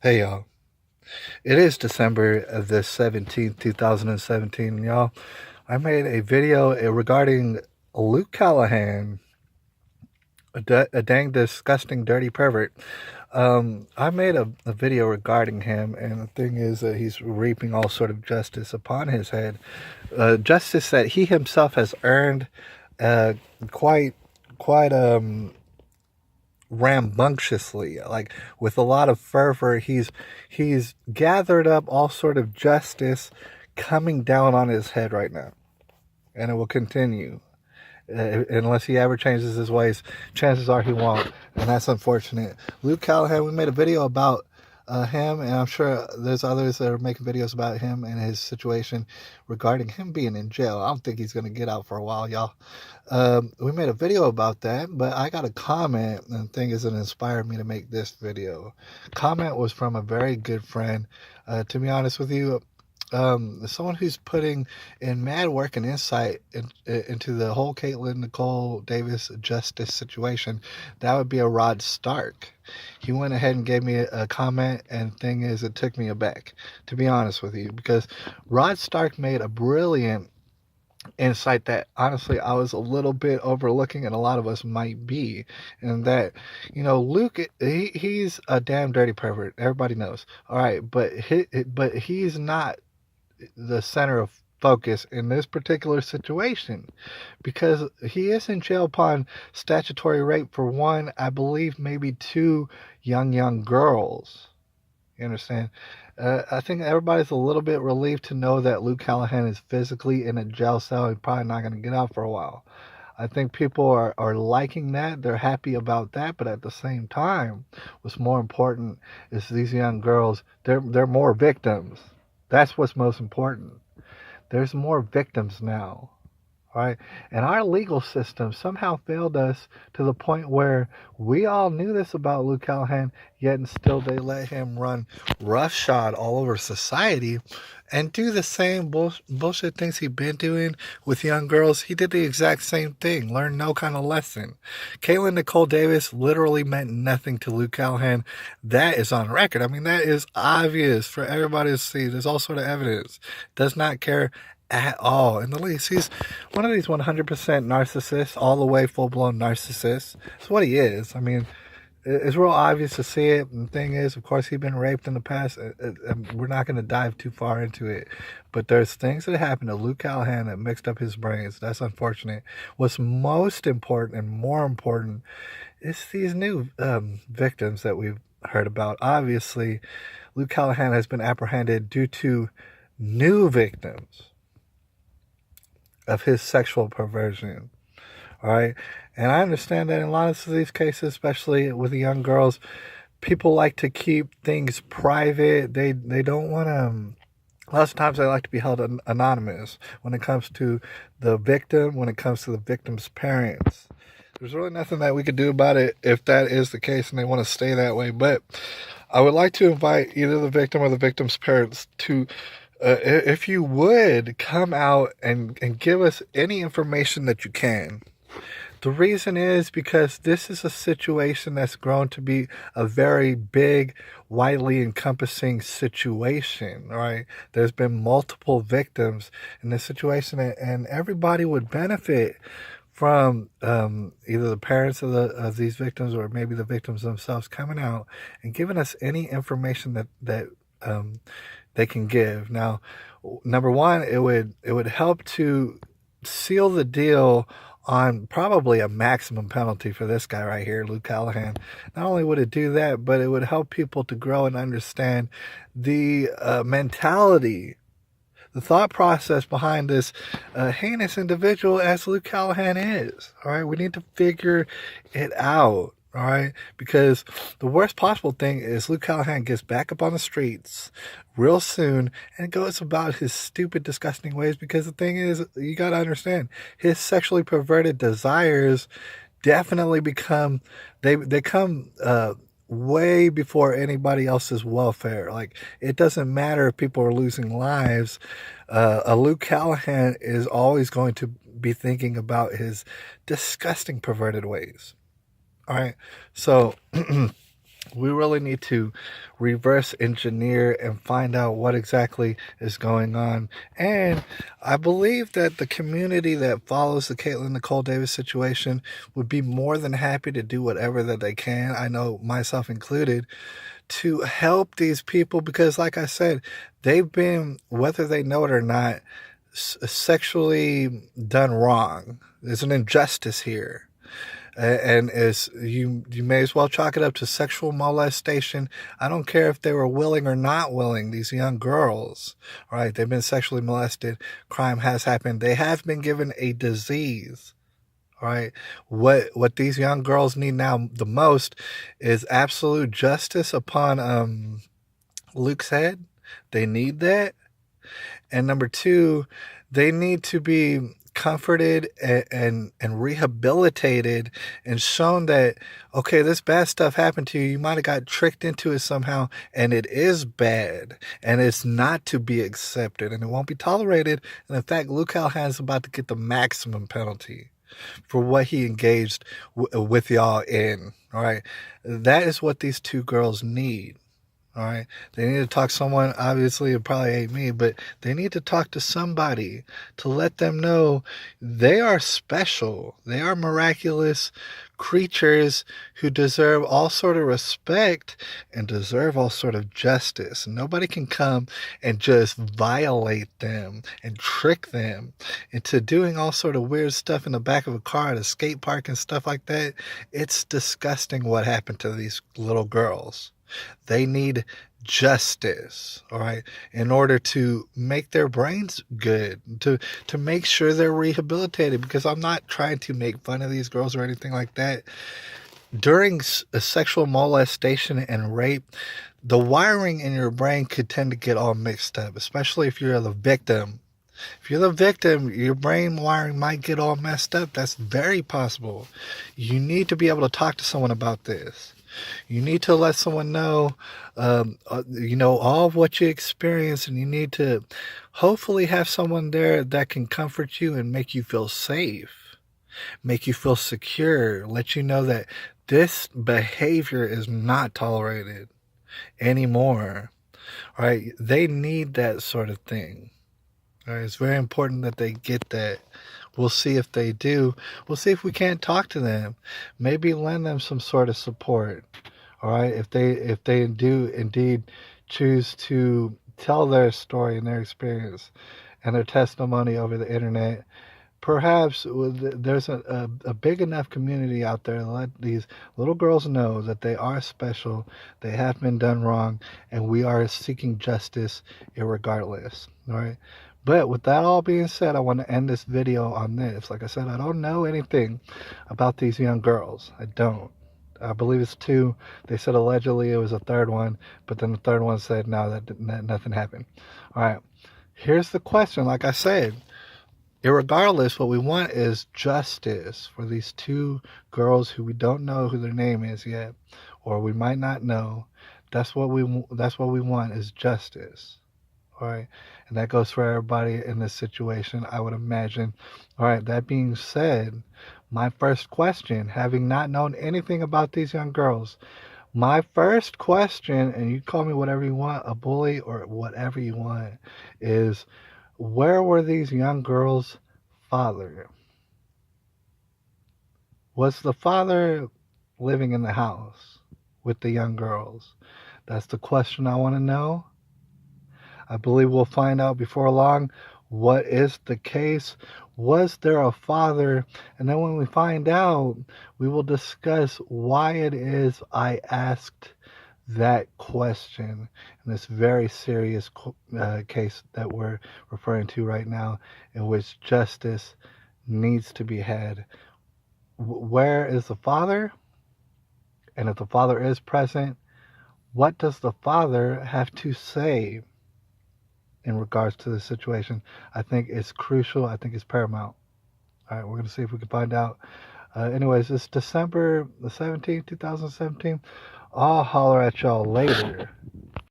Hey y'all. It is December the 17th, 2017, y'all. I made a video regarding Luke Callahan, a dang disgusting dirty pervert. I made a video regarding him, and the thing is that he's reaping all sort of justice upon his head. Justice that he himself has earned uh, quite quite rambunctiously, like with a lot of fervor. He's gathered up all sort of justice coming down on his head right now, and it will continue unless he ever changes his ways. Chances are he won't, and that's unfortunate. Luke Callahan, we made a video about him, and I'm sure there's others that are making videos about him and his situation regarding him being in jail. I don't think he's going to get out for a while, y'all. We made a video about that, but I got a comment, and the thing is, it inspired me to make this video. Comment was from a very good friend. To be honest with you, someone who's putting in mad work and insight into the whole Caitlin Nicole Davis justice situation, that would be a Rod Stark. He went ahead and gave me a comment, and thing is, it took me aback, to be honest with you, because Rod Stark made a brilliant insight that honestly I was a little bit overlooking, and a lot of us might be, and that, Luke, he's a damn dirty pervert. Everybody knows. All right, but he's not the center of focus in this particular situation, because he is in jail upon statutory rape for one, I believe, maybe two young girls. You understand? I think everybody's a little bit relieved to know that Luke Callahan is physically in a jail cell. He's probably not going to get out for a while. I think people are liking that. They're happy about that. But at the same time, what's more important is these young girls, they're more victims. That's what's most important. There's more victims now. Right? And our legal system somehow failed us to the point where we all knew this about Luke Callahan, yet and still they let him run roughshod all over society and do the same bullshit things he'd been doing with young girls. He did the exact same thing, learned no kind of lesson. Caitlin Nicole Davis literally meant nothing to Luke Callahan. That is on record. I mean, that is obvious for everybody to see. There's all sort of evidence. Does not care at all in the least. He's one of these 100% narcissists, all the way full blown narcissist. That's what he is. I mean, it's real obvious to see it. And the thing is, of course, he's been raped in the past. We're not going to dive too far into it, but there's things that happened to Luke Callahan that mixed up his brains. That's unfortunate. What's most important and more important is these new victims that we've heard about. Obviously, Luke Callahan has been apprehended due to new victims of his sexual perversion. All right. And I understand that in a lot of these cases, especially with the young girls, people like to keep things private. They don't want to. Lots of times they like to be held anonymous when it comes to the victim, when it comes to the victim's parents. There's really nothing that we could do about it if that is the case and they want to stay that way. But I would like to invite either the victim or the victim's parents to, if you would, come out and give us any information that you can. The reason is because this is a situation that's grown to be a very big, widely encompassing situation, right? There's been multiple victims in this situation, and everybody would benefit from either the parents of these victims or maybe the victims themselves coming out and giving us any information that they can give. Now, number one, it would help to seal the deal on probably a maximum penalty for this guy right here, Luke Callahan. Not only would it do that, but it would help people to grow and understand the mentality, the thought process behind this heinous individual as Luke Callahan is. All right, we need to figure it out. All right, because the worst possible thing is Luke Callahan gets back up on the streets real soon and goes about his stupid, disgusting ways. Because the thing is, you got to understand, his sexually perverted desires definitely they come way before anybody else's welfare. Like, it doesn't matter if people are losing lives. A Luke Callahan is always going to be thinking about his disgusting, perverted ways. All right, so We really need to reverse engineer and find out what exactly is going on. And I believe that the community that follows the Caitlin Nicole Davis situation would be more than happy to do whatever that they can, I know myself included, to help these people because, like I said, they've been, whether they know it or not, sexually done wrong. There's an injustice here. And is you may as well chalk it up to sexual molestation. I don't care if they were willing or not willing. These young girls, all right, they've been sexually molested. Crime has happened. They have been given a disease. All right, what these young girls need now the most is absolute justice upon Luke's head. They need that. And number two, they need to be comforted and rehabilitated and shown that, okay, this bad stuff happened to you. You might have got tricked into it somehow, and it is bad, and it's not to be accepted, and it won't be tolerated. And in fact, Luke Callahan is about to get the maximum penalty for what he engaged with y'all in. All right, that is what these two girls need. All right. They need to talk to someone. Obviously, it probably ain't me, but they need to talk to somebody to let them know they are special. They are miraculous creatures who deserve all sort of respect and deserve all sort of justice. Nobody can come and just violate them and trick them into doing all sort of weird stuff in the back of a car at a skate park and stuff like that. It's disgusting what happened to these little girls. They need justice, all right, in order to make their brains good, to make sure they're rehabilitated, because I'm not trying to make fun of these girls or anything like that. During a sexual molestation and rape, the wiring in your brain could tend to get all mixed up, especially if you're the victim. If you're the victim, your brain wiring might get all messed up. That's very possible. You need to be able to talk to someone about this. You need to let someone know, all of what you experience, and you need to hopefully have someone there that can comfort you and make you feel safe, make you feel secure, let you know that this behavior is not tolerated anymore. Right? They need that sort of thing. All right? It's very important that they get that. We'll see if they do. We'll see if we can't talk to them. Maybe lend them some sort of support. All right. If they do indeed choose to tell their story and their experience and their testimony over the internet, perhaps there's a big enough community out there to let these little girls know that they are special, they have been done wrong, and we are seeking justice irregardless. All right. But with that all being said, I want to end this video on this. Like I said, I don't know anything about these young girls. I don't. I believe it's two. They said allegedly it was a third one, but then the third one said no, that nothing happened. All right. Here's the question. Like I said, irregardless, what we want is justice for these two girls who we don't know who their name is yet, or we might not know. That's what we want is justice. All right. And that goes for everybody in this situation, I would imagine. All right. That being said, my first question, having not known anything about these young girls, my first question, and you call me whatever you want, a bully or whatever you want, is where were these young girls' father? Was the father living in the house with the young girls? That's the question I want to know. I believe we'll find out before long what is the case. Was there a father? And then when we find out, we will discuss why it is I asked that question in this very serious case that we're referring to right now, in which justice needs to be had. Where is the father? And if the father is present, what does the father have to say in regards to the situation? I think it's crucial. I think it's paramount. All right, we're going to see if we can find out. Anyways, it's December the 17th, 2017. I'll holler at y'all later.